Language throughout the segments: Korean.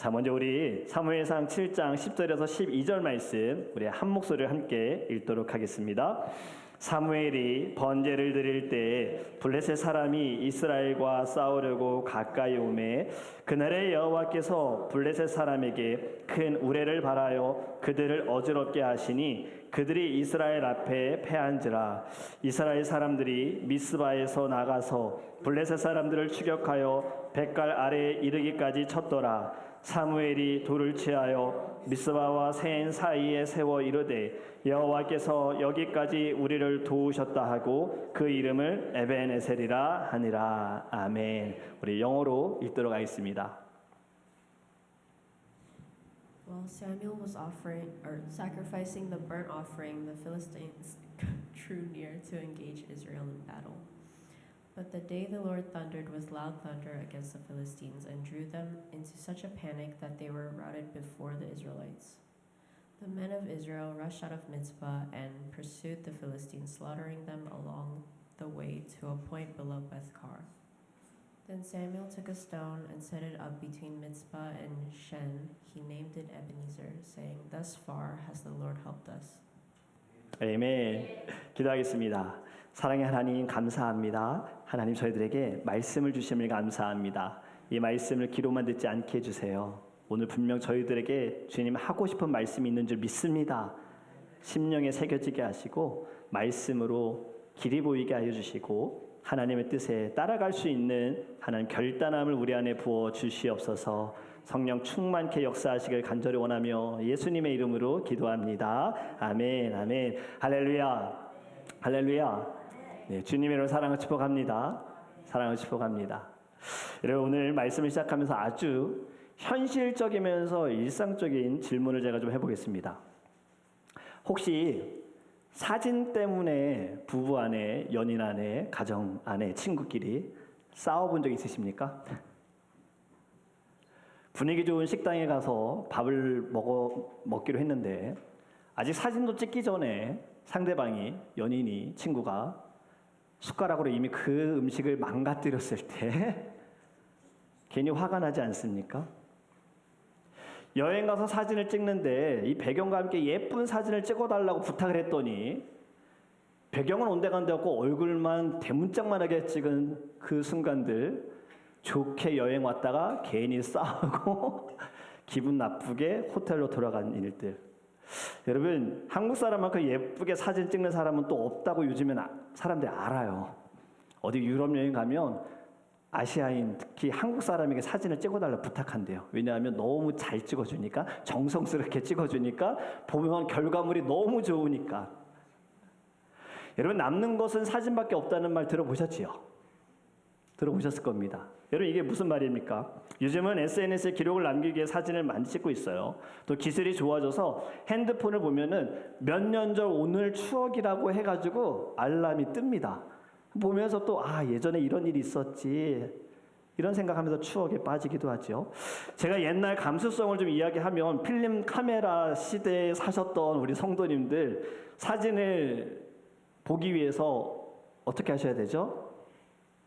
자, 먼저 우리 사무엘상 7장 10절에서 12절 말씀 우리 한 목소리를 함께 읽도록 하겠습니다. 사무엘이 번제를 드릴 때 블레셋 사람이 이스라엘과 싸우려고 가까이 오매 그날에 여호와께서 블레셋 사람에게 큰 우레를 발하여 그들을 어지럽게 하시니 그들이 이스라엘 앞에 패한지라. 이스라엘 사람들이 미스바에서 나가서 블레셋 사람들을 추격하여 뱃갈 아래에 이르기까지 쳤더라. 사무엘이 돌을 취하여 미스바와 센 사이에 세워 이르되 여호와께서 여기까지 우리를 도우셨다 하고 그 이름을 에벤에셀이라 하니라. 아멘. 우리 영어로 읽도록 하겠습니다. While Samuel was sacrificing the burnt offering, the Philistines drew near to engage Israel in battle. But the day the Lord thundered with loud thunder against the Philistines and drew them into such a panic that they were routed before the Israelites. The men of Israel rushed out of Mizpah and pursued the Philistines, slaughtering them along the way to a point below Bethkar. Then Samuel took a stone and set it up between Mizpah and Shen. He named it Ebenezer, saying, "Thus far has the Lord helped us." 아멘. 기도하겠습니다. 사랑의 하나님 감사합니다. 하나님 저희들에게 말씀을 주심을 감사합니다. 이 말씀을 귀로만 듣지 않게 해주세요. 오늘 분명 저희들에게 주님 하고 싶은 말씀이 있는 줄 믿습니다. 심령에 새겨지게 하시고 말씀으로 길이 보이게 하여 주시고 하나님의 뜻에 따라갈 수 있는 하나님 결단함을 우리 안에 부어 주시옵소서. 성령 충만케 역사하시길 간절히 원하며 예수님의 이름으로 기도합니다. 아멘. 아멘. 할렐루야. 할렐루야. 네, 주님의 이름으로 사랑을 축복합니다. 사랑을 축복합니다. 여러분 오늘 말씀을 시작하면서 아주 현실적이면서 일상적인 질문을 제가 좀 해보겠습니다. 혹시 사진 때문에 부부 안에, 연인 안에, 가정 안에, 친구끼리 싸워본 적 있으십니까? 분위기 좋은 식당에 가서 밥을 먹기로 했는데 아직 사진도 찍기 전에 상대방이, 연인이, 친구가 숟가락으로 이미 그 음식을 망가뜨렸을 때 괜히 화가 나지 않습니까? 여행 가서 사진을 찍는데 이 배경과 함께 예쁜 사진을 찍어달라고 부탁을 했더니 배경은 온데간데 없고 얼굴만 대문짝만하게 찍은 그 순간들, 좋게 여행 왔다가 괜히 싸우고 기분 나쁘게 호텔로 돌아간 일들. 여러분 한국 사람만큼 예쁘게 사진 찍는 사람은 또 없다고 요즘엔 사람들이 알아요. 어디 유럽 여행 가면 아시아인 특히 한국 사람에게 사진을 찍어달라고 부탁한대요. 왜냐하면 너무 잘 찍어주니까, 정성스럽게 찍어주니까, 보면 결과물이 너무 좋으니까. 여러분 남는 것은 사진밖에 없다는 말 들어보셨지요? 들어보셨을 겁니다. 여러분 이게 무슨 말입니까? 요즘은 SNS에 기록을 남기기 위해 사진을 많이 찍고 있어요. 또 기술이 좋아져서 핸드폰을 보면은 몇 년 전 오늘 추억이라고 해가지고 알람이 뜹니다. 보면서 또 예전에 이런 일이 있었지 이런 생각하면서 추억에 빠지기도 하죠. 제가 옛날 감수성을 좀 이야기하면 필름 카메라 시대에 사셨던 우리 성도님들 사진을 보기 위해서 어떻게 하셔야 되죠?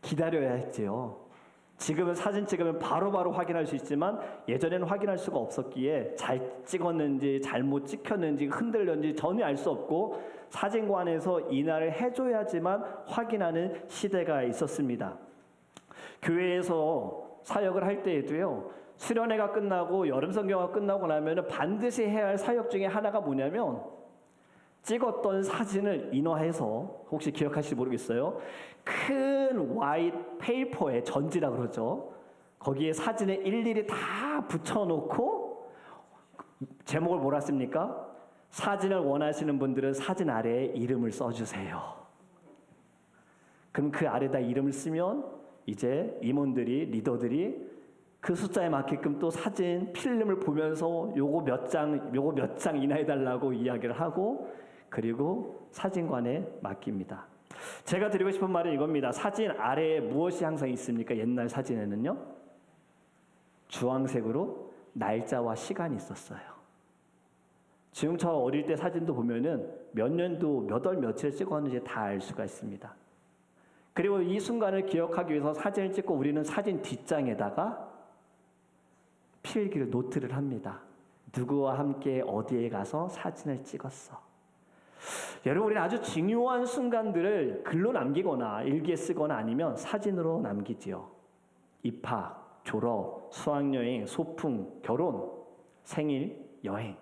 기다려야 했지요. 지금은 사진 찍으면 바로바로 확인할 수 있지만 예전에는 확인할 수가 없었기에 잘 찍었는지 잘못 찍혔는지 흔들렸는지 전혀 알 수 없고 사진관에서 인화를 해줘야지만 확인하는 시대가 있었습니다. 교회에서 사역을 할 때에도요, 수련회가 끝나고 여름 성경회가 끝나고 나면 반드시 해야 할 사역 중에 하나가 뭐냐면 찍었던 사진을 인화해서, 혹시 기억하실지 모르겠어요, 큰 화이트 페이퍼에, 전지라 그러죠, 거기에 사진을 일일이 다 붙여놓고 제목을 뭐라 씁니까? 사진을 원하시는 분들은 사진 아래에 이름을 써주세요. 그럼 그 아래다 이름을 쓰면 이제 임원들이, 리더들이 그 숫자에 맞게끔 또 사진 필름을 보면서 요거 몇 장 인화해달라고 이야기를 하고, 그리고 사진관에 맡깁니다. 제가 드리고 싶은 말은 이겁니다. 사진 아래에 무엇이 항상 있습니까? 옛날 사진에는요, 주황색으로 날짜와 시간이 있었어요. 지금 저 어릴 때 사진도 보면은 몇 년도 몇 월 며칠 찍었는지 다 알 수가 있습니다. 그리고 이 순간을 기억하기 위해서 사진을 찍고 우리는 사진 뒷장에다가 필기를 노트를 합니다. 누구와 함께 어디에 가서 사진을 찍었어. 여러분, 우리는 아주 중요한 순간들을 글로 남기거나 일기에 쓰거나 아니면 사진으로 남기지요. 입학, 졸업, 수학여행, 소풍, 결혼, 생일, 여행.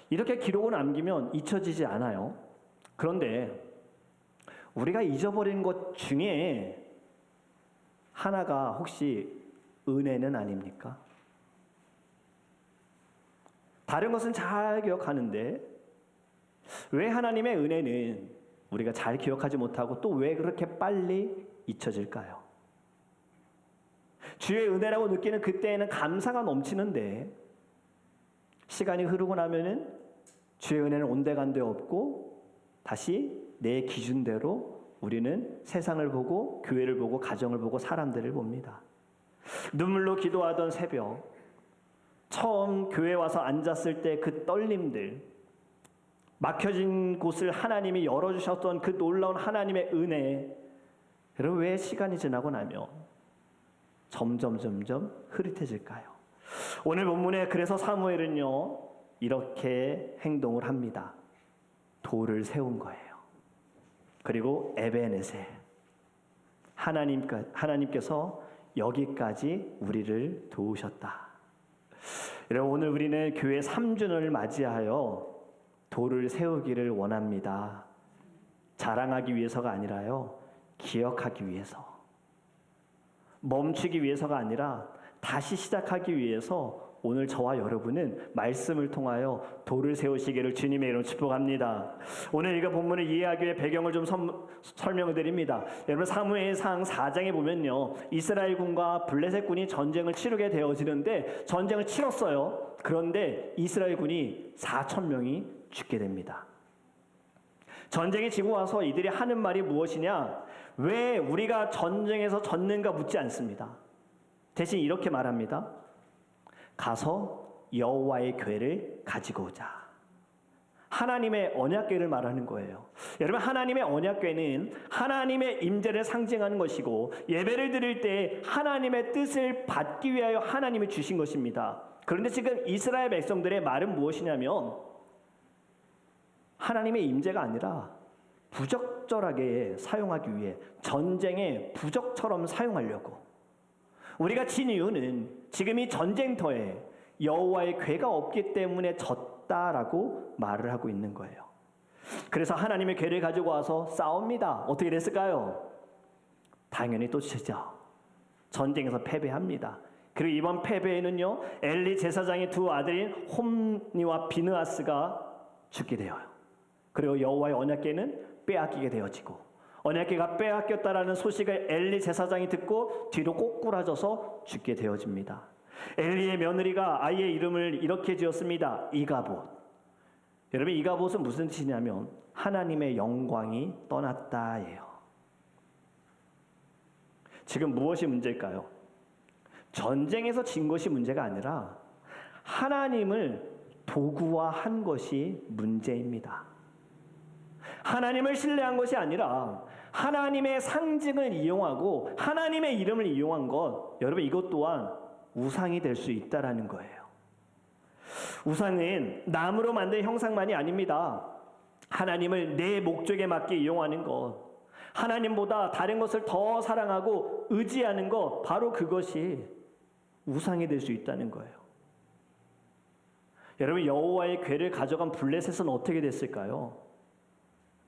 이렇게 기록을 남기면 잊혀지지 않아요. 그런데 우리가 잊어버린 것 중에 하나가 혹시 은혜는 아닙니까? 다른 것은 잘 기억하는데 왜 하나님의 은혜는 우리가 잘 기억하지 못하고 또 왜 그렇게 빨리 잊혀질까요? 주의 은혜라고 느끼는 그때에는 감사가 넘치는데 시간이 흐르고 나면은 주의 은혜는 온데간데 없고 다시 내 기준대로 우리는 세상을 보고 교회를 보고 가정을 보고 사람들을 봅니다. 눈물로 기도하던 새벽, 처음 교회 와서 앉았을 때 그 떨림들, 막혀진 곳을 하나님이 열어주셨던 그 놀라운 하나님의 은혜, 여러분 왜 시간이 지나고 나면 점점 흐릿해질까요? 오늘 본문에 그래서 사무엘은요 이렇게 행동을 합니다. 돌을 세운 거예요. 그리고 에베네셀, 하나님께서 여기까지 우리를 도우셨다. 여러분 오늘 우리는 교회 3주년을 맞이하여 돌을 세우기를 원합니다. 자랑하기 위해서가 아니라요, 기억하기 위해서, 멈추기 위해서가 아니라 다시 시작하기 위해서 오늘 저와 여러분은 말씀을 통하여 돌을 세우시기를 주님의 이름으로 축복합니다. 오늘 이거 본문을 이해하기 위해 배경을 좀 설명을 드립니다. 여러분 사무엘상 4장에 보면요, 이스라엘 군과 블레셋 군이 전쟁을 치르게 되어지는데 전쟁을 치렀어요. 그런데 이스라엘 군이 4,000명이 죽게 됩니다. 전쟁이 지고 와서 이들이 하는 말이 무엇이냐? 왜 우리가 전쟁에서 졌는가 묻지 않습니다. 대신 이렇게 말합니다. 가서 여호와의 궤를 가지고 오자. 하나님의 언약궤를 말하는 거예요. 여러분 하나님의 언약궤는 하나님의 임재를 상징하는 것이고 예배를 드릴 때 하나님의 뜻을 받기 위하여 하나님이 주신 것입니다. 그런데 지금 이스라엘 백성들의 말은 무엇이냐면 하나님의 임재가 아니라 부적절하게 사용하기 위해 전쟁에 부적처럼 사용하려고. 우리가 진 이유는 지금 이 전쟁터에 여호와의 궤가 없기 때문에 졌다라고 말을 하고 있는 거예요. 그래서 하나님의 궤를 가지고 와서 싸웁니다. 어떻게 됐을까요? 당연히 또 지죠. 전쟁에서 패배합니다. 그리고 이번 패배에는요, 엘리 제사장의 두 아들인 홈니와 비느하스가 죽게 되어요. 그리고 여호와의 언약궤는 빼앗기게 되어지고, 언약궤가 빼앗겼다라는 소식을 엘리 제사장이 듣고 뒤로 꼬꾸라져서 죽게 되어집니다. 엘리의 며느리가 아이의 이름을 이렇게 지었습니다. 이가봇. 여러분 이가봇은 무슨 뜻이냐면 하나님의 영광이 떠났다예요. 지금 무엇이 문제일까요? 전쟁에서 진 것이 문제가 아니라 하나님을 도구화한 것이 문제입니다. 하나님을 신뢰한 것이 아니라 하나님의 상징을 이용하고 하나님의 이름을 이용한 것, 여러분 이것 또한 우상이 될 수 있다라는 거예요. 우상은 나무로 만든 형상만이 아닙니다. 하나님을 내 목적에 맞게 이용하는 것, 하나님보다 다른 것을 더 사랑하고 의지하는 것, 바로 그것이 우상이 될 수 있다는 거예요. 여러분 여호와의 궤를 가져간 블레셋은 어떻게 됐을까요?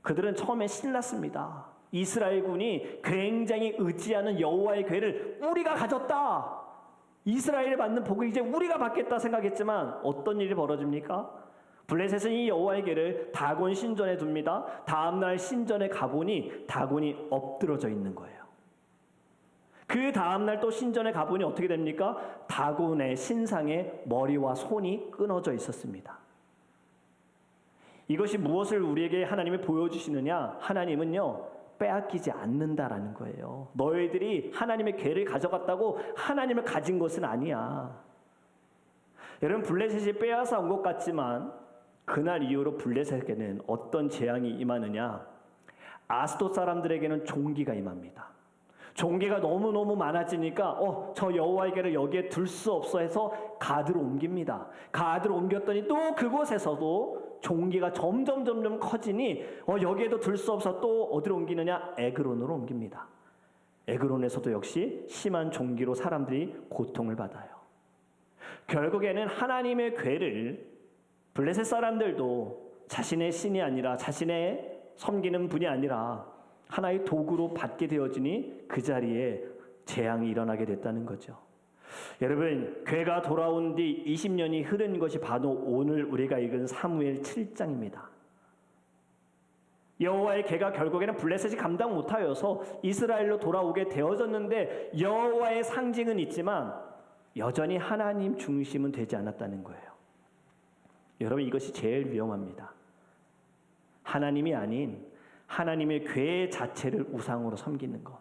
그들은 처음에 신났습니다. 이스라엘 군이 굉장히 의지하는 여호와의 궤를 우리가 가졌다, 이스라엘에 받는 복을 이제 우리가 받겠다 생각했지만 어떤 일이 벌어집니까? 블레셋은 이 여호와의 궤를 다곤 신전에 둡니다. 다음날 신전에 가보니 다곤이 엎드러져 있는 거예요. 그 다음날 또 신전에 가보니 어떻게 됩니까? 다곤의 신상의 머리와 손이 끊어져 있었습니다. 이것이 무엇을 우리에게 하나님이 보여주시느냐? 하나님은요, 빼앗기지 않는다라는 거예요. 너희들이 하나님의 궤를 가져갔다고 하나님을 가진 것은 아니야. 여러분 블레셋이 빼앗아 온 것 같지만 그날 이후로 블레셋에게는 어떤 재앙이 임하느냐? 아스돗 사람들에게는 종기가 임합니다. 종기가 너무너무 많아지니까 저 여호와의 궤를 여기에 둘 수 없어 해서 가드로 옮깁니다. 가드로 옮겼더니 또 그곳에서도 종기가 점점 커지니 여기에도 둘 수 없어 또 어디로 옮기느냐? 에그론으로 옮깁니다. 에그론에서도 역시 심한 종기로 사람들이 고통을 받아요. 결국에는 하나님의 궤를 블레셋 사람들도 자신의 신이 아니라 자신의 섬기는 분이 아니라 하나의 도구로 받게 되어지니 그 자리에 재앙이 일어나게 됐다는 거죠. 여러분, 궤가 돌아온 뒤 20년이 흐른 것이 바로 오늘 우리가 읽은 사무엘 7장입니다. 여호와의 궤가 결국에는 블레셋이 감당 못하여서 이스라엘로 돌아오게 되어졌는데 여호와의 상징은 있지만 여전히 하나님 중심은 되지 않았다는 거예요. 여러분, 이것이 제일 위험합니다. 하나님이 아닌 하나님의 궤 자체를 우상으로 섬기는 것.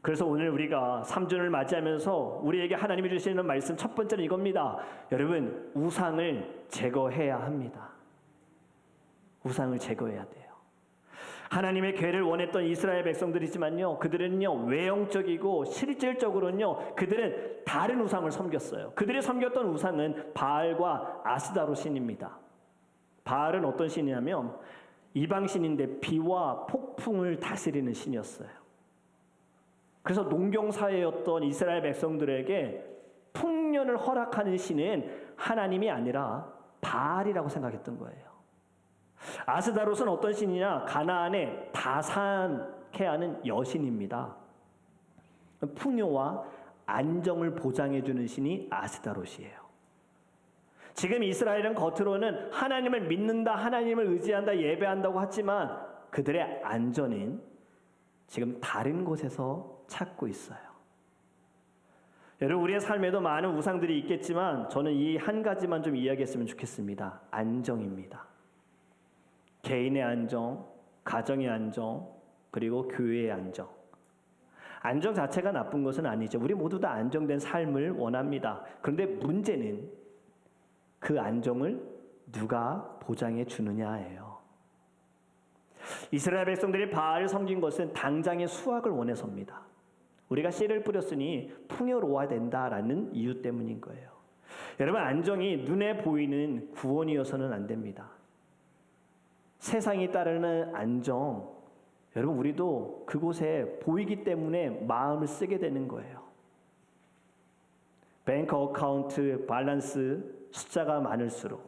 그래서 오늘 우리가 3주를 맞이하면서 우리에게 하나님이 주시는 말씀 첫 번째는 이겁니다. 여러분, 우상을 제거해야 합니다. 우상을 제거해야 돼요. 하나님의 궤를 원했던 이스라엘 백성들이지만요, 그들은요 외형적이고 실질적으로는요 그들은 다른 우상을 섬겼어요. 그들이 섬겼던 우상은 바알과 아스다로 신입니다. 바알은 어떤 신이냐면 이방 신인데 비와 폭풍을 다스리는 신이었어요. 그래서 농경사회였던 이스라엘 백성들에게 풍년을 허락하는 신은 하나님이 아니라 바알이라고 생각했던 거예요. 아스다롯은 어떤 신이냐? 가나안에 다산케 하는 여신입니다. 풍요와 안정을 보장해주는 신이 아스다롯이에요. 지금 이스라엘은 겉으로는 하나님을 믿는다, 하나님을 의지한다, 예배한다고 하지만 그들의 안전은 지금 다른 곳에서 찾고 있어요. 여러분, 우리의 삶에도 많은 우상들이 있겠지만 저는 이 한 가지만 좀 이야기했으면 좋겠습니다. 안정입니다. 개인의 안정, 가정의 안정, 그리고 교회의 안정. 안정 자체가 나쁜 것은 아니죠. 우리 모두 다 안정된 삶을 원합니다. 그런데 문제는 그 안정을 누가 보장해 주느냐예요. 이스라엘 백성들이 바알을 섬긴 것은 당장의 수확을 원해서입니다. 우리가 씨를 뿌렸으니 풍요로워야 된다라는 이유 때문인 거예요. 여러분, 안정이 눈에 보이는 구원이어서는 안 됩니다. 세상이 따르는 안정, 여러분 우리도 그곳에 보이기 때문에 마음을 쓰게 되는 거예요. 뱅크 어카운트 밸런스 숫자가 많을수록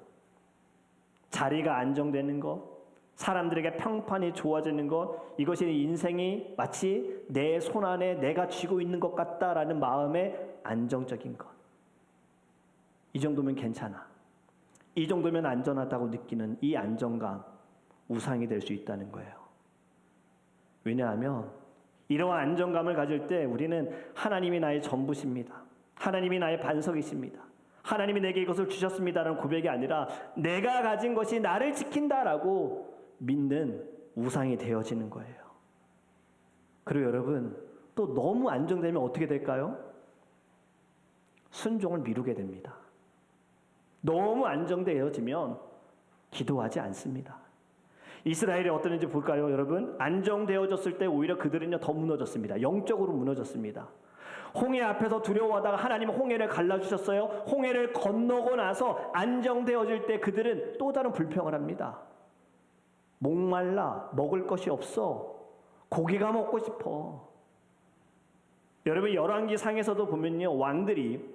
자리가 안정되는 것, 사람들에게 평판이 좋아지는 것, 이것이 인생이 마치 내 손 안에 내가 쥐고 있는 것 같다라는 마음의 안정적인 것. 이 정도면 괜찮아. 이 정도면 안전하다고 느끼는 이 안정감, 우상이 될 수 있다는 거예요. 왜냐하면 이러한 안정감을 가질 때 우리는 하나님이 나의 전부십니다. 하나님이 나의 반석이십니다. 하나님이 내게 이것을 주셨습니다라는 고백이 아니라 내가 가진 것이 나를 지킨다라고 믿는 우상이 되어지는 거예요. 그리고 여러분, 또 너무 안정되면 어떻게 될까요? 순종을 미루게 됩니다. 너무 안정되어지면 기도하지 않습니다. 이스라엘이 어떠는지 볼까요, 여러분? 안정되어졌을 때 오히려 그들은요 더 무너졌습니다. 영적으로 무너졌습니다. 홍해 앞에서 두려워하다가 하나님은 홍해를 갈라주셨어요. 홍해를 건너고 나서 안정되어질 때 그들은 또 다른 불평을 합니다. 목말라, 먹을 것이 없어. 고기가 먹고 싶어. 여러분, 열왕기 상에서도 보면요, 왕들이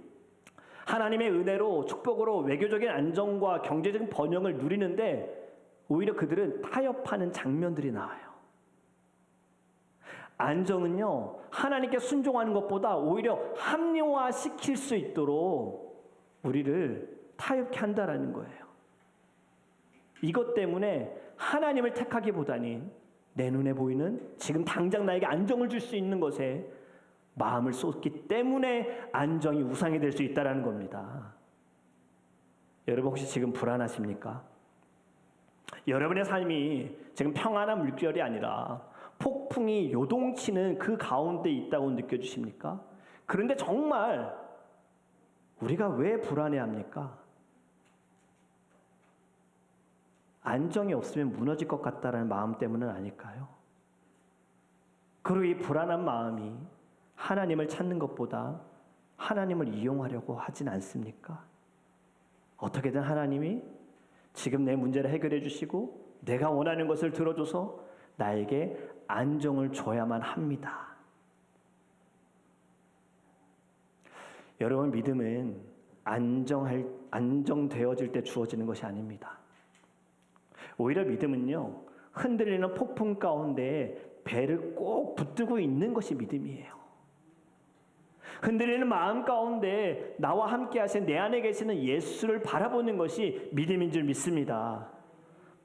하나님의 은혜로 축복으로 외교적인 안정과 경제적인 번영을 누리는데 오히려 그들은 타협하는 장면들이 나와요. 안정은요, 하나님께 순종하는 것보다 오히려 합리화시킬 수 있도록 우리를 타협케 한다라는 거예요. 이것 때문에 하나님을 택하기보다는 내 눈에 보이는 지금 당장 나에게 안정을 줄 수 있는 것에 마음을 쏟기 때문에 안정이 우상이 될 수 있다는 겁니다. 여러분, 혹시 지금 불안하십니까? 여러분의 삶이 지금 평안한 물결이 아니라 폭풍이 요동치는 그 가운데 있다고 느껴지십니까? 그런데 정말 우리가 왜 불안해합니까? 안정이 없으면 무너질 것 같다는 마음 때문은 아닐까요? 그리고 이 불안한 마음이 하나님을 찾는 것보다 하나님을 이용하려고 하진 않습니까? 어떻게든 하나님이 지금 내 문제를 해결해 주시고 내가 원하는 것을 들어줘서 나에게 안정을 줘야만 합니다. 여러분, 믿음은 안정되어질 때 주어지는 것이 아닙니다. 오히려 믿음은요, 흔들리는 폭풍 가운데 배를 꼭 붙들고 있는 것이 믿음이에요. 흔들리는 마음 가운데 나와 함께 하신 내 안에 계시는 예수를 바라보는 것이 믿음인 줄 믿습니다.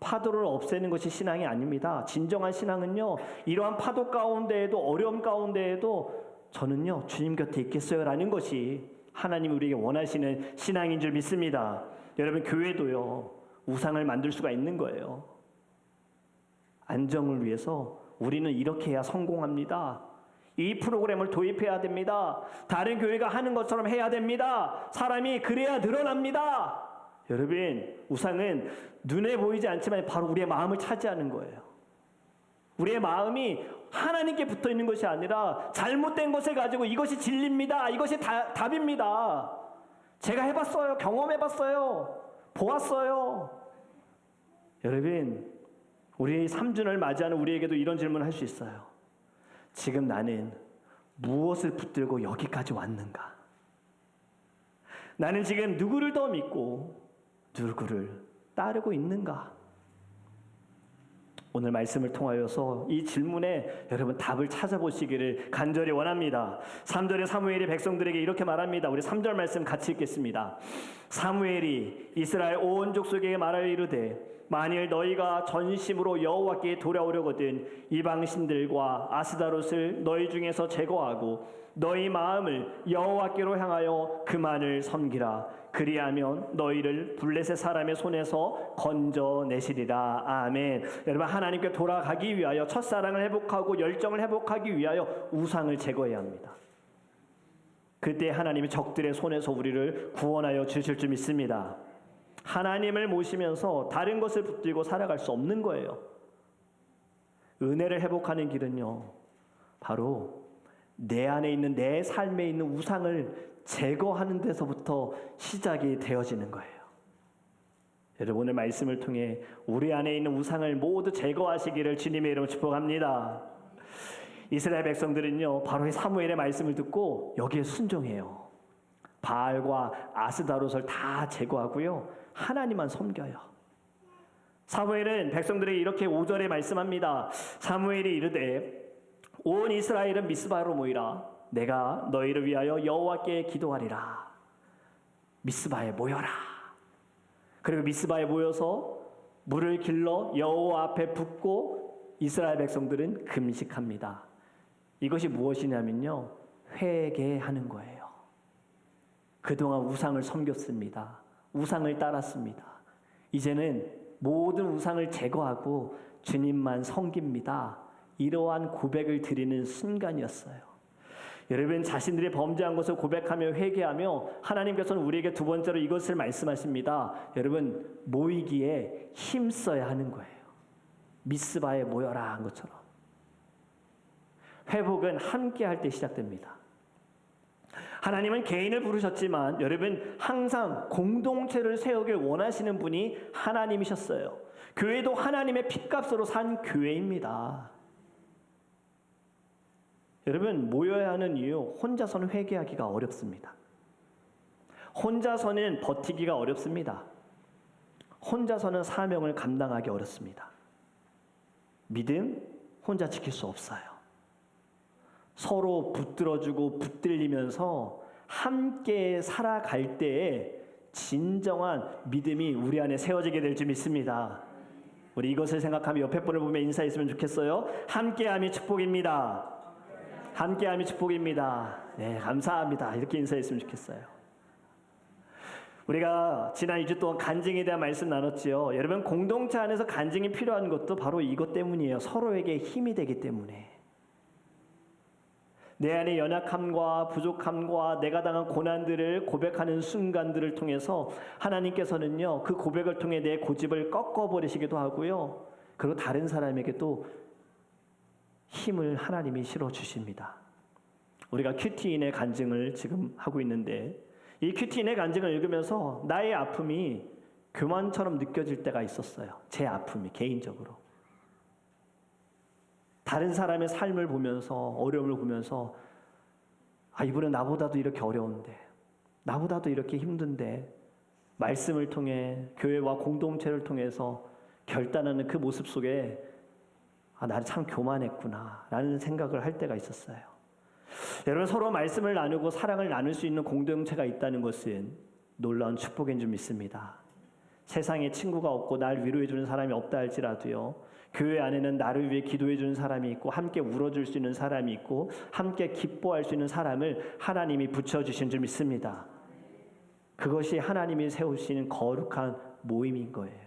파도를 없애는 것이 신앙이 아닙니다. 진정한 신앙은요, 이러한 파도 가운데에도 어려움 가운데에도 저는요 주님 곁에 있겠어요 라는 것이 하나님이 우리에게 원하시는 신앙인 줄 믿습니다. 여러분, 교회도요 우상을 만들 수가 있는 거예요. 안정을 위해서 우리는 이렇게 해야 성공합니다. 이 프로그램을 도입해야 됩니다. 다른 교회가 하는 것처럼 해야 됩니다. 사람이 그래야 늘어납니다. 여러분, 우상은 눈에 보이지 않지만 바로 우리의 마음을 차지하는 거예요. 우리의 마음이 하나님께 붙어 있는 것이 아니라 잘못된 것을 가지고 이것이 진리입니다. 이것이 답입니다. 제가 해봤어요. 경험해봤어요. 보았어요. 여러분, 우리 3주년을 맞이하는 우리에게도 이런 질문을 할 수 있어요. 지금 나는 무엇을 붙들고 여기까지 왔는가? 나는 지금 누구를 더 믿고 누구를 따르고 있는가? 오늘 말씀을 통하여서 이 질문에 여러분 답을 찾아보시기를 간절히 원합니다. 3절에 사무엘이 백성들에게 이렇게 말합니다. 우리 3절 말씀 같이 읽겠습니다. 사무엘이 이스라엘 온 족속에게 말하여 이르되 만일 너희가 전심으로 여호와께 돌아오려거든 이방 신들과 아스다롯을 너희 중에서 제거하고 너희 마음을 여호와께로 향하여 그만을 섬기라. 그리하면 너희를 블레셋 사람의 손에서 건져내시리라. 아멘. 여러분, 하나님께 돌아가기 위하여 첫사랑을 회복하고 열정을 회복하기 위하여 우상을 제거해야 합니다. 그때 하나님이 적들의 손에서 우리를 구원하여 주실 줄 믿습니다. 하나님을 모시면서 다른 것을 붙들고 살아갈 수 없는 거예요. 은혜를 회복하는 길은요, 바로 내 안에 있는 내 삶에 있는 우상을 제거하는 데서부터 시작이 되어지는 거예요. 여러분, 오늘 말씀을 통해 우리 안에 있는 우상을 모두 제거하시기를 주님의 이름으로 축복합니다. 이스라엘 백성들은요 바로 이 사무엘의 말씀을 듣고 여기에 순종해요. 바알과 아스다롯을 다 제거하고요 하나님만 섬겨요. 사무엘은 백성들에게 이렇게 5절에 말씀합니다. 사무엘이 이르되 온 이스라엘은 미스바로 모이라. 내가 너희를 위하여 여호와께 기도하리라. 미스바에 모여라. 그리고 미스바에 모여서 물을 길러 여호와 앞에 붓고 이스라엘 백성들은 금식합니다. 이것이 무엇이냐면요, 회개하는 거예요. 그동안 우상을 섬겼습니다. 우상을 따랐습니다. 이제는 모든 우상을 제거하고 주님만 섬깁니다. 이러한 고백을 드리는 순간이었어요. 여러분, 자신들이 범죄한 것을 고백하며 회개하며 하나님께서는 우리에게 두 번째로 이것을 말씀하십니다. 여러분, 모이기에 힘써야 하는 거예요. 미스바에 모여라 한 것처럼. 회복은 함께 할 때 시작됩니다. 하나님은 개인을 부르셨지만 여러분, 항상 공동체를 세우길 원하시는 분이 하나님이셨어요. 교회도 하나님의 핏값으로 산 교회입니다. 여러분, 모여야 하는 이유, 혼자서는 회개하기가 어렵습니다. 혼자서는 버티기가 어렵습니다. 혼자서는 사명을 감당하기 어렵습니다. 믿음 혼자 지킬 수 없어요. 서로 붙들어주고 붙들리면서 함께 살아갈 때에 진정한 믿음이 우리 안에 세워지게 될 줄 믿습니다. 우리 이것을 생각하며 옆에 분을 보며 인사했으면 좋겠어요. 함께함이 축복입니다. 함께함이 축복입니다. 네, 감사합니다. 이렇게 인사했으면 좋겠어요. 우리가 지난 2주 동안 간증에 대한 말씀 나눴지요. 여러분, 공동체 안에서 간증이 필요한 것도 바로 이것 때문이에요. 서로에게 힘이 되기 때문에. 내 안의 연약함과 부족함과 내가 당한 고난들을 고백하는 순간들을 통해서 하나님께서는요 그 고백을 통해 내 고집을 꺾어버리시기도 하고요, 그리고 다른 사람에게 또 힘을 하나님이 실어 주십니다. 우리가 큐티인의 간증을 지금 하고 있는데 이 큐티인의 간증을 읽으면서 나의 아픔이 교만처럼 느껴질 때가 있었어요. 제 아픔이 개인적으로. 다른 사람의 삶을 보면서 어려움을 보면서 이분은 나보다도 이렇게 어려운데 나보다도 이렇게 힘든데 말씀을 통해 교회와 공동체를 통해서 결단하는 그 모습 속에 나는 참 교만했구나 라는 생각을 할 때가 있었어요. 여러분, 서로 말씀을 나누고 사랑을 나눌 수 있는 공동체가 있다는 것은 놀라운 축복인 줄 믿습니다. 세상에 친구가 없고 날 위로해 주는 사람이 없다 할지라도요, 교회 안에는 나를 위해 기도해 주는 사람이 있고 함께 울어줄 수 있는 사람이 있고 함께 기뻐할 수 있는 사람을 하나님이 붙여주신 줄 믿습니다. 그것이 하나님이 세우시는 거룩한 모임인 거예요.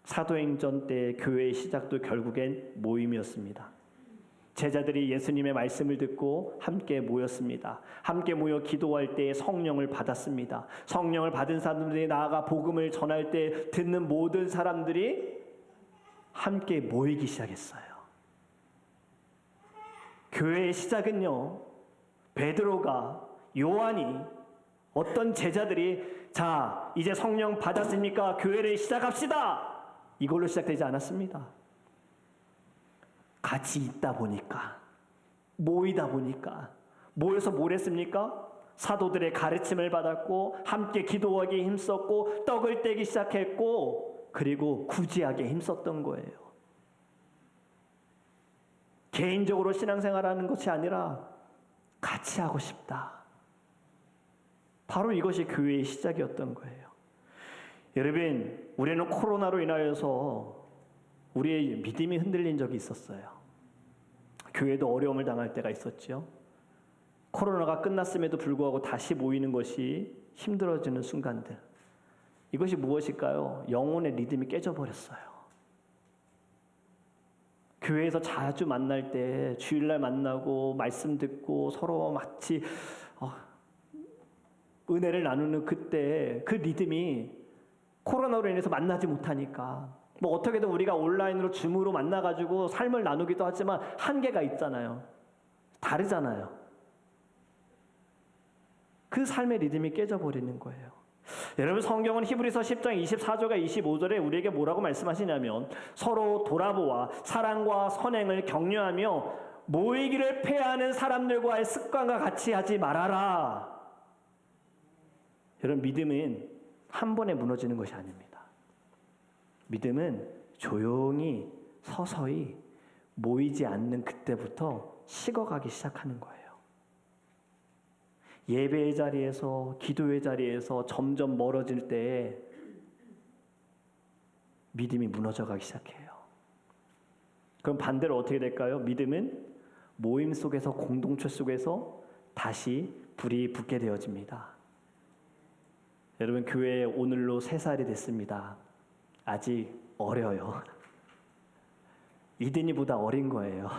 사도행전 때 교회의 시작도 결국엔 모임이었습니다. 제자들이 예수님의 말씀을 듣고 함께 모였습니다. 함께 모여 기도할 때 성령을 받았습니다. 성령을 받은 사람들이 나아가 복음을 전할 때 듣는 모든 사람들이 함께 모이기 시작했어요. 교회의 시작은요, 베드로가, 요한이, 어떤 제자들이 자, 이제 성령 받았으니까 교회를 시작합시다, 이걸로 시작되지 않았습니다. 같이 있다 보니까, 모이다 보니까, 모여서 뭘 했습니까? 사도들의 가르침을 받았고 함께 기도하기에 힘썼고 떡을 떼기 시작했고 그리고 구제하기에 힘썼던 거예요. 개인적으로 신앙생활하는 것이 아니라 같이 하고 싶다. 바로 이것이 교회의 시작이었던 거예요. 여러분, 우리는 코로나로 인하여서 우리의 믿음이 흔들린 적이 있었어요. 교회도 어려움을 당할 때가 있었죠. 코로나가 끝났음에도 불구하고 다시 모이는 것이 힘들어지는 순간들. 이것이 무엇일까요? 영혼의 리듬이 깨져버렸어요. 교회에서 자주 만날 때 주일날 만나고 말씀 듣고 서로 마치 은혜를 나누는 그때 그 리듬이 코로나로 인해서 만나지 못하니까 뭐 어떻게든 우리가 온라인으로 줌으로 만나가지고 삶을 나누기도 하지만 한계가 있잖아요. 다르잖아요. 그 삶의 리듬이 깨져버리는 거예요. 여러분, 성경은 히브리서 10장 24절과 25절에 우리에게 뭐라고 말씀하시냐면 서로 돌아보아 사랑과 선행을 격려하며 모이기를 폐하는 사람들과의 습관과 같이 하지 말아라. 여러분, 믿음은 한 번에 무너지는 것이 아닙니다. 믿음은 조용히 서서히 모이지 않는 그때부터 식어가기 시작하는 거예요. 예배의 자리에서 기도의 자리에서 점점 멀어질 때 믿음이 무너져가기 시작해요. 그럼 반대로 어떻게 될까요? 믿음은 모임 속에서 공동체 속에서 다시 불이 붙게 되어집니다. 여러분, 교회 오늘로 3살이 됐습니다. 아직 어려요. 이든이보다 어린 거예요.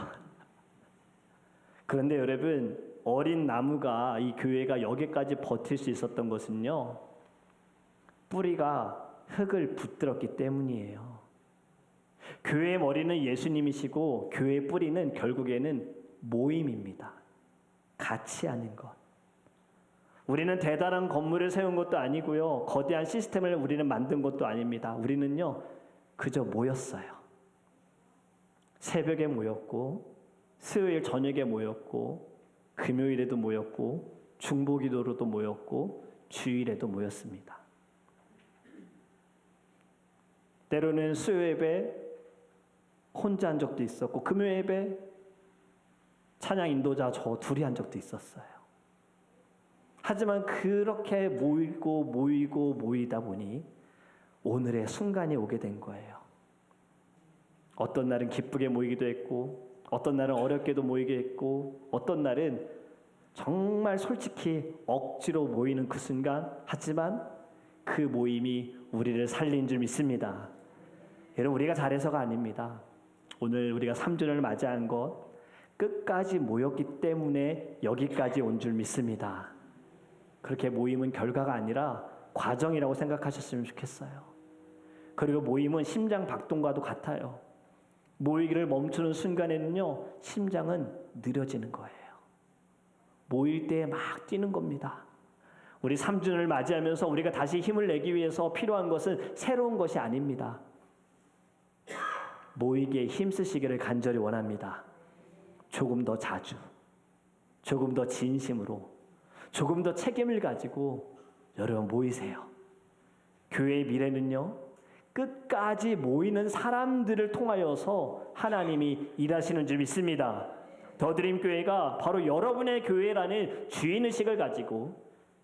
그런데 여러분, 어린 나무가 이 교회가 여기까지 버틸 수 있었던 것은요, 뿌리가 흙을 붙들었기 때문이에요. 교회의 머리는 예수님이시고 교회의 뿌리는 결국에는 모임입니다. 같이 하는 것. 우리는 대단한 건물을 세운 것도 아니고요, 거대한 시스템을 우리는 만든 것도 아닙니다. 우리는요, 그저 모였어요. 새벽에 모였고 수요일 저녁에 모였고 금요일에도 모였고 중보기도로도 모였고 주일에도 모였습니다. 때로는 수요 예배 혼자 한 적도 있었고 금요 예배 찬양 인도자 저 둘이 한 적도 있었어요. 하지만 그렇게 모이다 보니 오늘의 순간이 오게 된 거예요. 어떤 날은 기쁘게 모이기도 했고 어떤 날은 어렵게도 모이게 했고 어떤 날은 정말 솔직히 억지로 모이는 그 순간, 하지만 그 모임이 우리를 살린 줄 믿습니다. 여러분, 우리가 잘해서가 아닙니다. 오늘 우리가 3주년을 맞이한 것 끝까지 모였기 때문에 여기까지 온 줄 믿습니다. 그렇게 모임은 결과가 아니라 과정이라고 생각하셨으면 좋겠어요. 그리고 모임은 심장 박동과도 같아요. 모이기를 멈추는 순간에는요, 심장은 느려지는 거예요. 모일 때 막 뛰는 겁니다. 우리 3주년을 맞이하면서 우리가 다시 힘을 내기 위해서 필요한 것은 새로운 것이 아닙니다. 모이기에 힘쓰시기를 간절히 원합니다. 조금 더 자주, 조금 더 진심으로, 조금 더 책임을 가지고 여러분 모이세요. 교회의 미래는요, 끝까지 모이는 사람들을 통하여서 하나님이 일하시는 줄 믿습니다. 더드림교회가 바로 여러분의 교회라는 주인의식을 가지고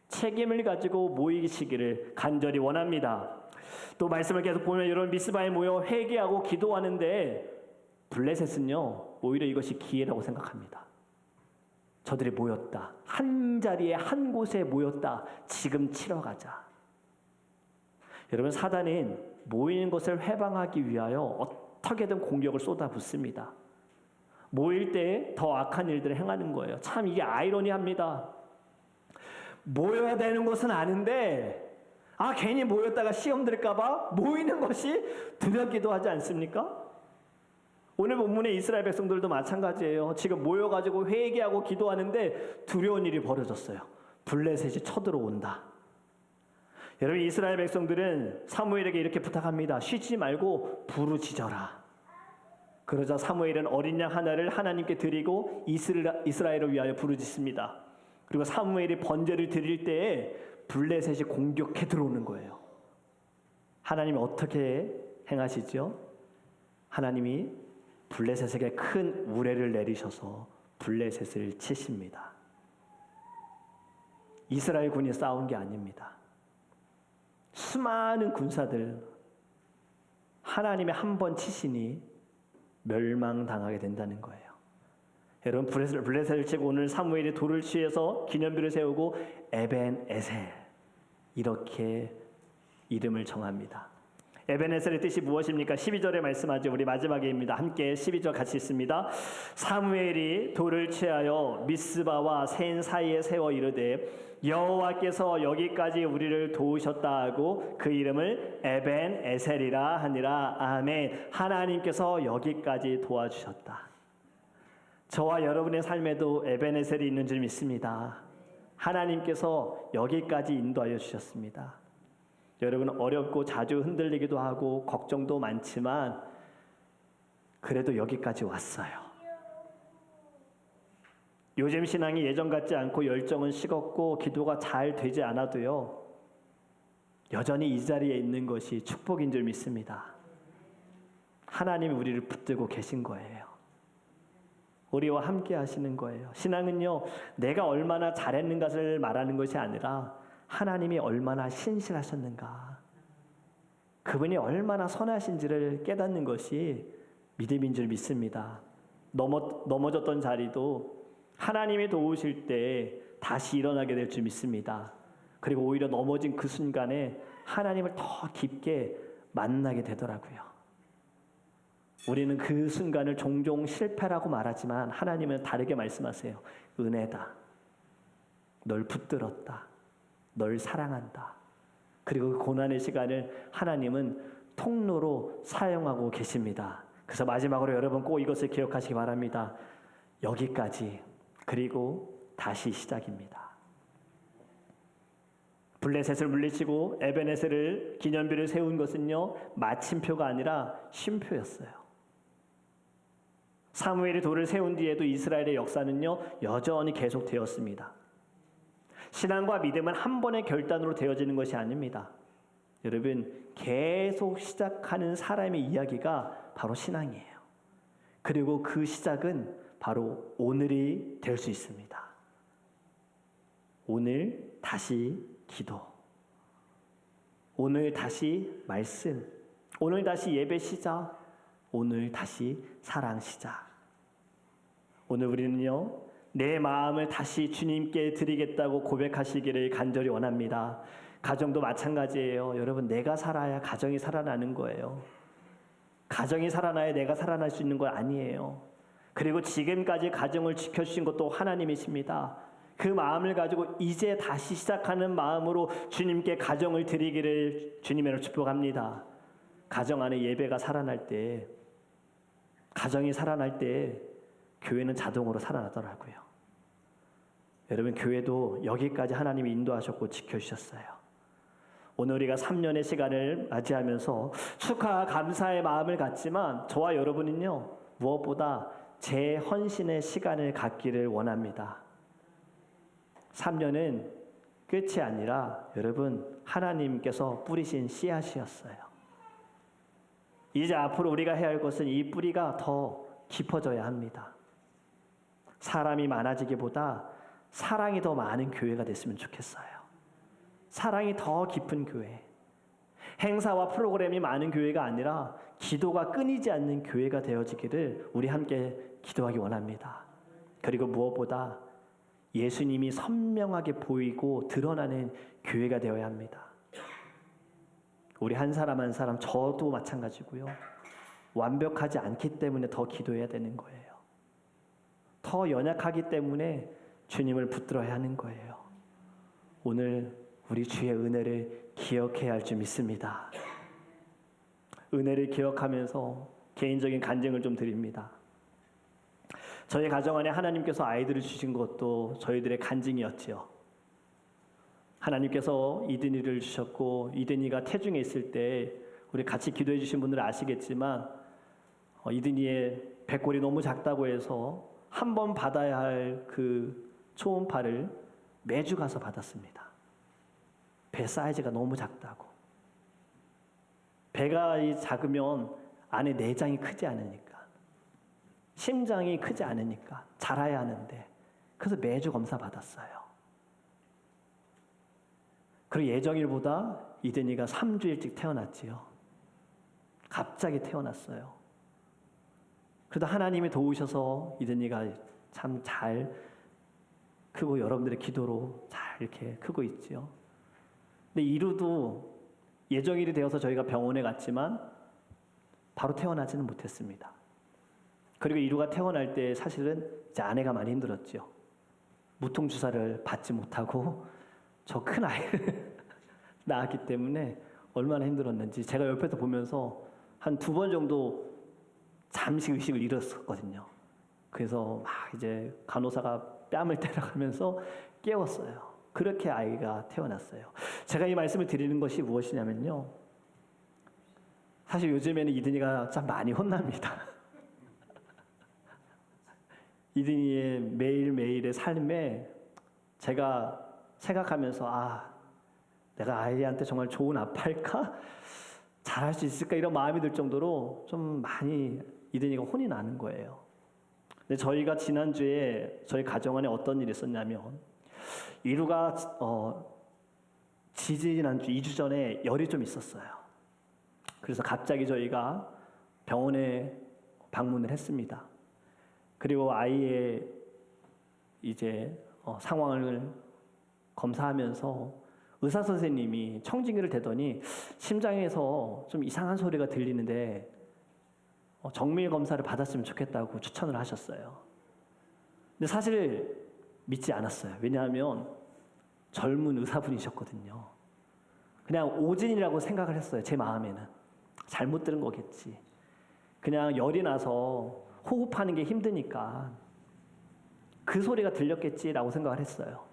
책임을 가지고 모이시기를 간절히 원합니다. 또 말씀을 계속 보면 여러분 미스바에 모여 회개하고 기도하는데 블레셋은요, 오히려 이것이 기회라고 생각합니다. 저들이 모였다. 한 자리에 한 곳에 모였다. 지금 치러 가자. 여러분 사단은 모이는 것을 해방하기 위하여 어떻게든 공격을 쏟아붓습니다. 모일 때 더 악한 일들을 행하는 거예요. 참 이게 아이러니합니다. 모여야 되는 것은 아는데 괜히 모였다가 시험 들까봐 모이는 것이 두렵기도 하지 않습니까? 오늘 본문의 이스라엘 백성들도 마찬가지예요. 지금 모여가지고 회개하고 기도하는데 두려운 일이 벌어졌어요. 블레셋이 쳐들어온다. 여러분 이스라엘 백성들은 사무엘에게 이렇게 부탁합니다. 쉬지 말고 부르짖어라. 그러자 사무엘은 어린 양 하나를 하나님께 드리고 이스라엘을 위하여 부르짖습니다. 그리고 사무엘이 번제를 드릴 때에 블레셋이 공격해 들어오는 거예요. 하나님이 어떻게 행하시죠? 하나님이 블레셋에게 큰 우레를 내리셔서 블레셋을 치십니다. 이스라엘 군이 싸운 게 아닙니다. 수많은 군사들 하나님의 한 번 치시니 멸망당하게 된다는 거예요. 여러분 블레셋을 치고 오늘 사무엘이 돌을 취해서 기념비를 세우고 에벤에셀 이렇게 이름을 정합니다. 에벤에셀의 뜻이 무엇입니까? 12절에 말씀하죠. 우리 마지막에입니다. 함께 12절 같이 읽습니다. 사무엘이 돌을 취하여 미스바와 센 사이에 세워 이르되 여호와께서 여기까지 우리를 도우셨다 하고 그 이름을 에벤에셀이라 하니라. 아멘. 하나님께서 여기까지 도와주셨다. 저와 여러분의 삶에도 에벤에셀이 있는 줄 믿습니다. 하나님께서 여기까지 인도하여 주셨습니다. 여러분 어렵고 자주 흔들리기도 하고 걱정도 많지만 그래도 여기까지 왔어요. 요즘 신앙이 예전 같지 않고 열정은 식었고 기도가 잘 되지 않아도요, 여전히 이 자리에 있는 것이 축복인 줄 믿습니다. 하나님이 우리를 붙들고 계신 거예요. 우리와 함께 하시는 거예요. 신앙은요, 내가 얼마나 잘했는가를 말하는 것이 아니라 하나님이 얼마나 신실하셨는가, 그분이 얼마나 선하신지를 깨닫는 것이 믿음인 줄 믿습니다. 넘어졌던 자리도 하나님이 도우실 때 다시 일어나게 될 줄 믿습니다. 그리고 오히려 넘어진 그 순간에 하나님을 더 깊게 만나게 되더라고요. 우리는 그 순간을 종종 실패라고 말하지만 하나님은 다르게 말씀하세요. 은혜다. 널 붙들었다. 널 사랑한다. 그리고 그 고난의 시간을 하나님은 통로로 사용하고 계십니다. 그래서 마지막으로 여러분 꼭 이것을 기억하시기 바랍니다. 여기까지, 그리고 다시 시작입니다. 블레셋을 물리치고 에벤에셀을 기념비를 세운 것은요, 마침표가 아니라 쉼표였어요. 사무엘이 돌을 세운 뒤에도 이스라엘의 역사는요, 여전히 계속되었습니다. 신앙과 믿음은 한 번의 결단으로 되어지는 것이 아닙니다. 여러분, 계속 시작하는 사람의 이야기가 바로 신앙이에요. 그리고 그 시작은 바로 오늘이 될 수 있습니다. 오늘 다시 기도, 오늘 다시 말씀, 오늘 다시 예배 시작, 오늘 다시 사랑 시작. 오늘 우리는요, 내 마음을 다시 주님께 드리겠다고 고백하시기를 간절히 원합니다. 가정도 마찬가지예요. 여러분, 내가 살아야 가정이 살아나는 거예요. 가정이 살아나야 내가 살아날 수 있는 건 아니에요. 그리고 지금까지 가정을 지켜주신 것도 하나님이십니다. 그 마음을 가지고 이제 다시 시작하는 마음으로 주님께 가정을 드리기를 주님으로 축복합니다. 가정 안에 예배가 살아날 때 가정이 살아날 때 교회는 자동으로 살아나더라고요. 여러분, 교회도 여기까지 하나님이 인도하셨고 지켜주셨어요. 오늘 우리가 3년의 시간을 맞이하면서 축하, 감사의 마음을 갖지만 저와 여러분은요, 무엇보다 제 헌신의 시간을 갖기를 원합니다. 3년은 끝이 아니라 여러분, 하나님께서 뿌리신 씨앗이었어요. 이제 앞으로 우리가 해야 할 것은 이 뿌리가 더 깊어져야 합니다. 사람이 많아지기보다 사랑이 더 많은 교회가 됐으면 좋겠어요. 사랑이 더 깊은 교회. 행사와 프로그램이 많은 교회가 아니라 기도가 끊이지 않는 교회가 되어지기를 우리 함께 기도하기 원합니다. 그리고 무엇보다 예수님이 선명하게 보이고 드러나는 교회가 되어야 합니다. 우리 한 사람 한 사람, 저도 마찬가지고요. 완벽하지 않기 때문에 더 기도해야 되는 거예요. 더 연약하기 때문에 주님을 붙들어야 하는 거예요. 오늘 우리 주의 은혜를 기억해야 할 줄 믿습니다. 은혜를 기억하면서 개인적인 간증을 좀 드립니다. 저희 가정 안에 하나님께서 아이들을 주신 것도 저희들의 간증이었지요. 하나님께서 이든이를 주셨고 이든이가 태중에 있을 때 우리 같이 기도해 주신 분들은 아시겠지만 이든이의 배꼽이 너무 작다고 해서 한 번 받아야 할 그 초음파를 매주 가서 받았습니다. 배 사이즈가 너무 작다고. 배가 작으면 안에 내장이 크지 않으니까, 심장이 크지 않으니까 자라야 하는데, 그래서 매주 검사 받았어요. 그리고 예정일보다 이든이가 3주 일찍 태어났지요. 갑자기 태어났어요. 그래도 하나님이 도우셔서 이든이가 참 잘 크고 여러분들의 기도로 잘 이렇게 크고 있지요. 근데 이루도 예정일이 되어서 저희가 병원에 갔지만 바로 태어나지는 못했습니다. 그리고 이루가 태어날 때 사실은 이제 아내가 많이 힘들었죠. 무통 주사를 받지 못하고 저 큰 아이를 낳았기 때문에 얼마나 힘들었는지 제가 옆에서 보면서 한 2번 정도 잠시 의식을 잃었었거든요. 그래서 막 이제 간호사가 뺨을 때려가면서 깨웠어요. 그렇게 아이가 태어났어요. 제가 이 말씀을 드리는 것이 무엇이냐면요. 사실 요즘에는 이든이가 참 많이 혼납니다. 이든이의 매일매일의 삶에 제가 생각하면서 내가 아이한테 정말 좋은 아빠일까? 잘할 수 있을까? 이런 마음이 들 정도로 좀 많이 이든이가 혼이 나는 거예요. 근데 저희가 지난주에 저희 가정 안에 어떤 일이 있었냐면 이루가 지지난주 2주 전에 열이 좀 있었어요. 그래서 갑자기 저희가 병원에 방문을 했습니다. 그리고 아이의 이제 상황을 검사하면서 의사 선생님이 청진기를 대더니 심장에서 좀 이상한 소리가 들리는데 정밀 검사를 받았으면 좋겠다고 추천을 하셨어요. 근데 사실 믿지 않았어요. 왜냐하면 젊은 의사분이셨거든요. 그냥 오진이라고 생각을 했어요. 제 마음에는. 잘못 들은 거겠지. 그냥 열이 나서 호흡하는 게 힘드니까 그 소리가 들렸겠지라고 생각을 했어요.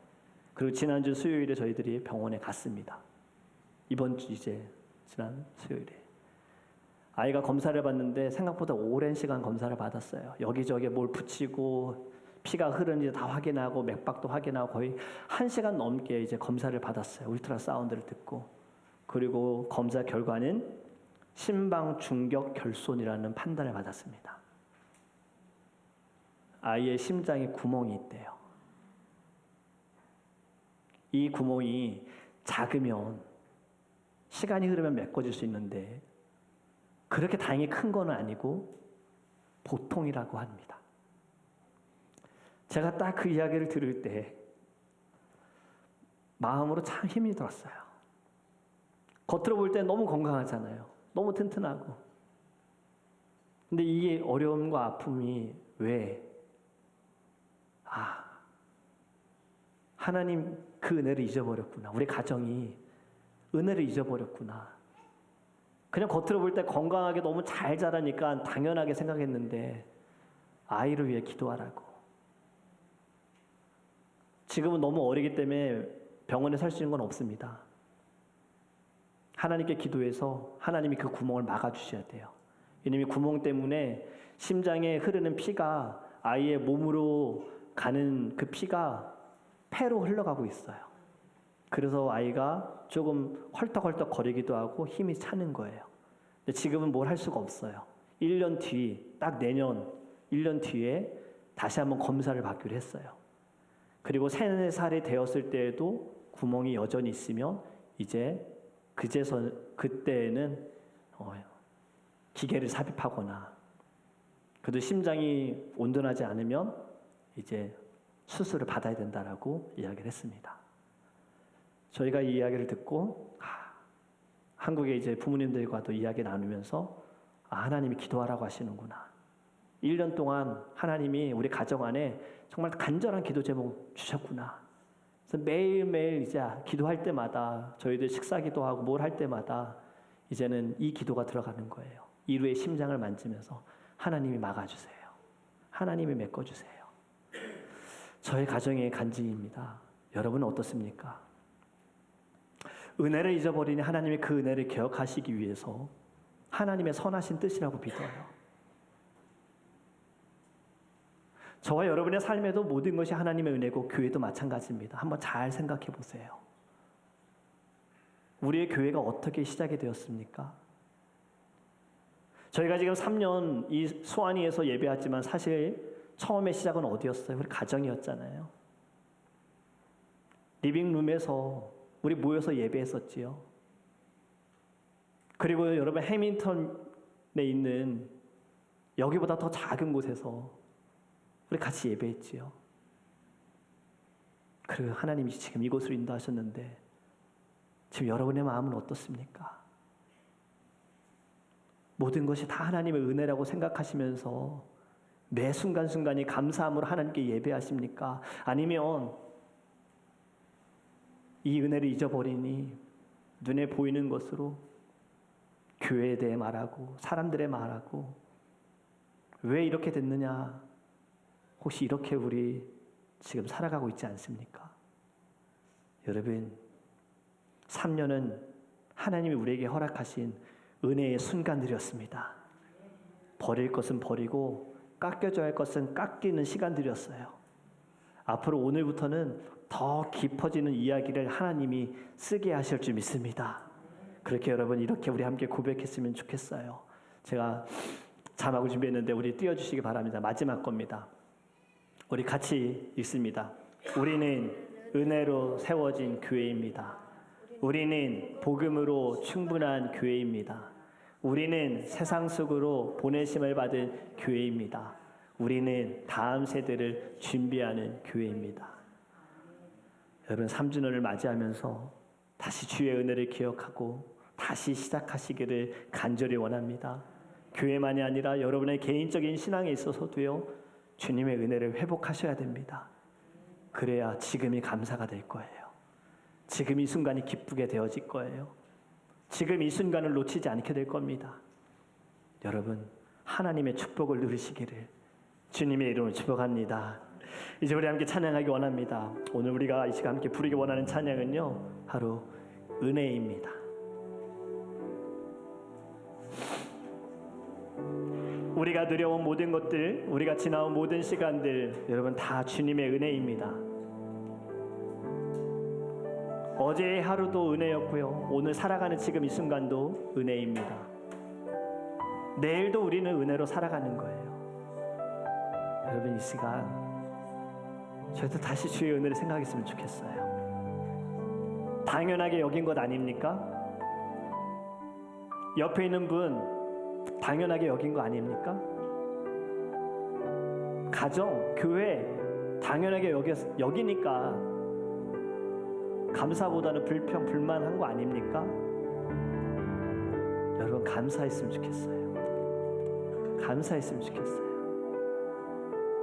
그리고 지난주 수요일에 저희들이 병원에 갔습니다. 이번 주 지난 수요일에. 아이가 검사를 받는데 생각보다 오랜 시간 검사를 받았어요. 여기저기 뭘 붙이고 피가 흐르는지 다 확인하고 맥박도 확인하고 거의 1시간 넘게 이제 검사를 받았어요. 울트라 사운드를 듣고. 그리고 검사 결과는 심방 중격 결손이라는 판단을 받았습니다. 아이의 심장에 구멍이 있대요. 이 구멍이 작으면 시간이 흐르면 메꿔질 수 있는데 그렇게 다행히 큰 건 아니고 보통이라고 합니다. 제가 딱 그 이야기를 들을 때 마음으로 참 힘이 들었어요. 겉으로 볼 때 너무 건강하잖아요. 너무 튼튼하고. 근데 이 어려움과 아픔이 왜? 하나님 그 은혜를 잊어버렸구나. 우리 가정이 은혜를 잊어버렸구나. 그냥 겉으로 볼 때 건강하게 너무 잘 자라니까 당연하게 생각했는데 아이를 위해 기도하라고. 지금은 너무 어리기 때문에 병원에 살 수 있는 건 없습니다. 하나님께 기도해서 하나님이 그 구멍을 막아주셔야 돼요. 왜냐하면 구멍 때문에 심장에 흐르는 피가 아이의 몸으로 가는 그 피가 폐로 흘러가고 있어요. 그래서 아이가 조금 헐떡헐떡 거리기도 하고 힘이 차는 거예요. 근데 지금은 뭘 할 수가 없어요. 1년 뒤, 딱 내년 1년 뒤에 다시 한번 검사를 받기로 했어요. 그리고 3, 4살이 되었을 때에도 구멍이 여전히 있으면 이제 그때는 기계를 삽입하거나 그래도 심장이 온전하지 않으면 이제 수술을 받아야 된다라고 이야기를 했습니다. 저희가 이 이야기를 듣고 한국에 이제 부모님들과도 이야기 나누면서 하나님이 기도하라고 하시는구나. 1년 동안 하나님이 우리 가정 안에 정말 간절한 기도 제목 주셨구나. 그래서 매일매일 이제 기도할 때마다 저희들 식사 기도하고 뭘 할 때마다 이제는 이 기도가 들어가는 거예요. 이루의 심장을 만지면서 하나님이 막아주세요. 하나님이 메꿔주세요. 저의 가정의 간증입니다. 여러분은 어떻습니까? 은혜를 잊어버리니 하나님의 그 은혜를 기억하시기 위해서 하나님의 선하신 뜻이라고 믿어요. 저와 여러분의 삶에도 모든 것이 하나님의 은혜고 교회도 마찬가지입니다. 한번 잘 생각해 보세요. 우리의 교회가 어떻게 시작이 되었습니까? 저희가 지금 3년 이 수완이에서 예배했지만 사실 처음에 시작은 어디였어요? 우리 가정이었잖아요. 리빙룸에서 우리 모여서 예배했었지요. 그리고 여러분 해밍턴에 있는 여기보다 더 작은 곳에서 우리 같이 예배했지요. 그리고 하나님이 지금 이곳으로 인도하셨는데 지금 여러분의 마음은 어떻습니까? 모든 것이 다 하나님의 은혜라고 생각하시면서 매 순간순간이 감사함으로 하나님께 예배하십니까? 아니면 이 은혜를 잊어버리니 눈에 보이는 것으로 교회에 대해 말하고 사람들에 말하고 왜 이렇게 됐느냐? 혹시 이렇게 우리 지금 살아가고 있지 않습니까? 여러분, 3년은 하나님이 우리에게 허락하신 은혜의 순간들이었습니다. 버릴 것은 버리고 깎여져야 할 것은 깎이는 시간들이었어요. 앞으로 오늘부터는 더 깊어지는 이야기를 하나님이 쓰게 하실 줄 믿습니다. 그렇게 여러분 이렇게 우리 함께 고백했으면 좋겠어요. 제가 자막을 준비했는데 우리 띄워주시기 바랍니다. 마지막 겁니다. 우리 같이 읽습니다. 우리는 은혜로 세워진 교회입니다. 우리는 복음으로 충분한 교회입니다. 우리는 세상 속으로 보내심을 받은 교회입니다. 우리는 다음 세대를 준비하는 교회입니다. 여러분 3주년을 맞이하면서 다시 주의 은혜를 기억하고 다시 시작하시기를 간절히 원합니다. 교회만이 아니라 여러분의 개인적인 신앙에 있어서도요. 주님의 은혜를 회복하셔야 됩니다. 그래야 지금이 감사가 될 거예요. 지금 이 순간이 기쁘게 되어질 거예요. 지금 이 순간을 놓치지 않게 될 겁니다. 여러분 하나님의 축복을 누리시기를 주님의 이름으로 축복합니다. 이제 우리 함께 찬양하기 원합니다. 오늘 우리가 이 시간 함께 부르기 원하는 찬양은요 바로 은혜입니다. 우리가 누려온 모든 것들, 우리가 지나온 모든 시간들 여러분 다 주님의 은혜입니다. 어제의 하루도 은혜였고요. 오늘 살아가는 지금 이 순간도 은혜입니다. 내일도 우리는 은혜로 살아가는 거예요. 여러분 이 시간 저희도 다시 주의 은혜를 생각했으면 좋겠어요. 당연하게 여긴 것 아닙니까? 옆에 있는 분 당연하게 여긴 거 아닙니까? 가정, 교회 당연하게 여기니까 감사보다는 불평, 불만한 거 아닙니까? 여러분 감사했으면 좋겠어요. 감사했으면 좋겠어요.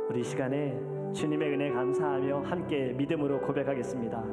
우리 이 시간에 주님의 은혜 감사하며 함께 믿음으로 고백하겠습니다.